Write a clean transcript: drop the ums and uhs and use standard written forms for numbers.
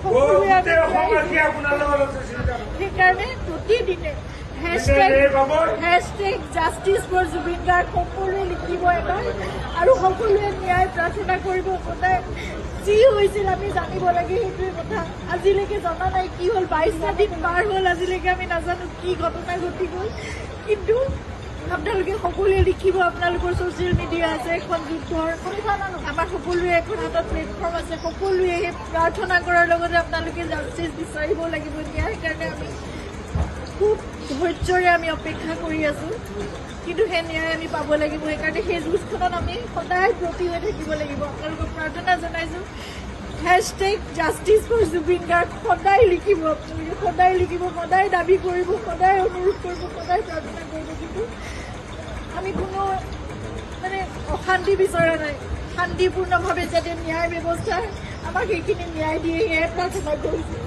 সকলোৱে সেইকাৰণে প্ৰতিদিনে হেশটেগ জাষ্টিছ ফৰ জুবিন গাৰ্গ সকলোৱে লিখিব এবাৰ আৰু সকলোৱে ন্যায় প্ৰাৰ্থনা কৰিব। সদায় যি হৈছিল আমি জানিব লাগে, সেইটোৱে কথা। আজিলৈকে জনা নাই কি হ'ল, 22টা দিন পাৰ হ'ল, আজিলৈকে আমি নাজানো কি ঘটনা ঘটি গ'ল। কিন্তু আপোনালোকে সকলোৱে লিখিব, আপোনালোকৰ ছ'চিয়েল মিডিয়া আছে, এখন যুদ্ধৰ আমাৰ সকলোৱে এখন হাতত প্লেটফৰ্ম আছে, সকলোৱে সেই প্ৰাৰ্থনা কৰাৰ লগতে আপোনালোকে জাষ্টিছ বিচাৰিব লাগিব। সেইকাৰণে আমি খুব ধৈৰ্যৰে আমি অপেক্ষা কৰি আছোঁ, কিন্তু সেই ন্যায় আমি পাব লাগিব। সেইকাৰণে সেই যুঁজখনত আমি সদায় ব্ৰতী হৈ থাকিব লাগিব। আপোনালোকক প্ৰাৰ্থনা জনাইছোঁ, হেশটেগ জাষ্টিছ ফৰ জুবিন গাৰ্গ সদায় লিখিব, আপোনালোকে সদায় লিখিব, সদায় দাবী কৰিব, সদায় অনুৰোধ কৰিব, সদায় প্ৰাৰ্থনা কৰিব। কিন্তু আমি কোনো অশান্তি বিচৰা নাই, শান্তিপূৰ্ণভাৱে যাতে ন্যায় ব্যৱস্থাই আমাক সেইখিনি ন্যায় দিয়ে, সেয়াই প্ৰাৰ্থনা কৰিছোঁ।